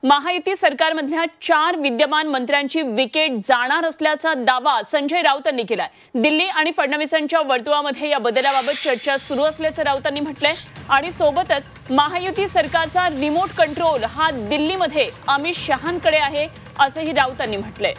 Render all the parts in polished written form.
महायुती सरकारमधल्या 4 विद्यमान मंत्र्यांची विकेट जाणार असल्याचा दावा संजय राऊतांनी केलाय। दिल्ली आणि फडणवीसांच्या वर्तुळामध्ये या बदलाबाबत चर्चा सुरू असल्याचं राऊतांनी म्हटलंय आणि सोबतच महायुती सरकारचा रिमोट कंट्रोल हा दिल्लीमध्ये अमित शहांकडे आहे असंही राऊतांनी म्हटलंय।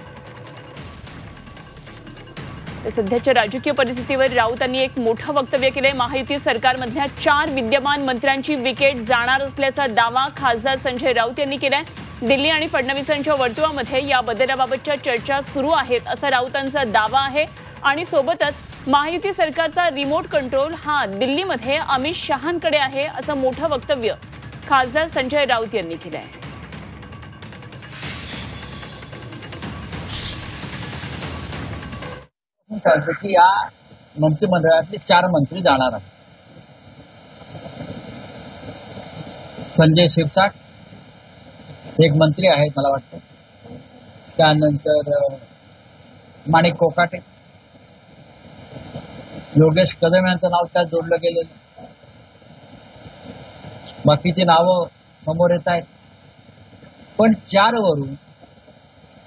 सध्याच्या राजकीय परिस्थितीवर राऊतांनी एक मोठं वक्तव्य केलंय। महायुती सरकारमधल्या 4 विद्यमान मंत्र्यांची विकेट जाणार असल्याचा दावा खासदार संजय राऊत यांनी केलाय। दिल्ली आणि फडणवीसांच्या वर्तुळामध्ये या बदलाबाबतच्या चर्चा सुरू आहेत असा राऊतांचा दावा आहे आणि सोबतच महायुती सरकारचा रिमोट कंट्रोल हा दिल्लीमध्ये अमित शहांकडे आहे असं मोठं वक्तव्य खासदार संजय राऊत यांनी केलंय। की या मंत्रिमंडळातले 4 मंत्री जाणार आहेत। संजय शिरसाट एक मंत्री आहेत मला वाटतं, त्यानंतर माणिक कोकाटे, योगेश कदम यांचं नाव त्यात जोडलं गेलेलं, बाकीची नावं समोर येत आहेत। पण 4 वरून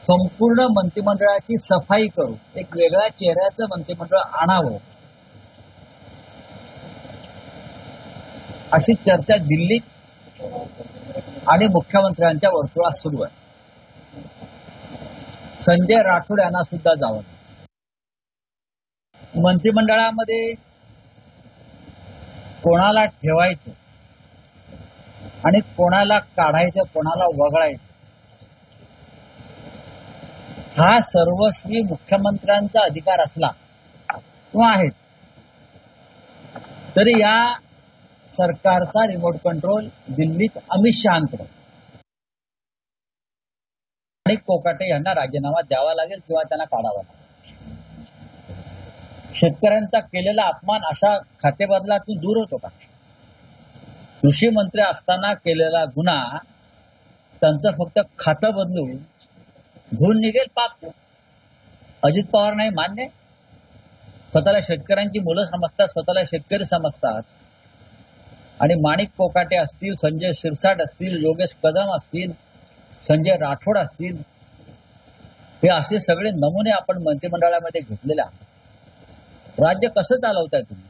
संपूर्ण मंत्रिमंडळाची सफाई करून एक वेगळ्या चेहऱ्याचं मंत्रिमंडळ आणावं अशी चर्चा दिल्लीत आणि मुख्यमंत्र्यांच्या वर्तुळात सुरू आहे। संजय राठोड यांना सुद्धा जावं। मंत्रिमंडळामध्ये कोणाला ठेवायचं आणि कोणाला काढायचं, कोणाला वगळायचं हा सर्वस्वी मुख्यमंत्र्यांचा अधिकार असला किंवा आहे, तरी या सरकारचा रिमोट कंट्रोल दिल्लीत अमित शहांकडे आणि कोकाटे यांना राजीनामा द्यावा लागेल किंवा त्यांना काढावा लागेल। शेतकऱ्यांचा केलेला अपमान अशा खातेबदलातून दूर होतो का? कृषी मंत्री असताना केलेला गुन्हा त्यांचं फक्त खातं बदलून धुवून निघेल पाप। अजित पवार नाही मान्य, स्वतःला शेतकऱ्यांची मुलं समजतात, स्वतःला शेतकरी समजतात आणि माणिक कोकाटे असतील, संजय शिरसाट असतील, योगेश कदम असतील, संजय राठोड असतील, हे असे सगळे नमुने आपण मंत्रिमंडळामध्ये घेतलेले आहात। राज्य कसं चालवताय तुम्ही?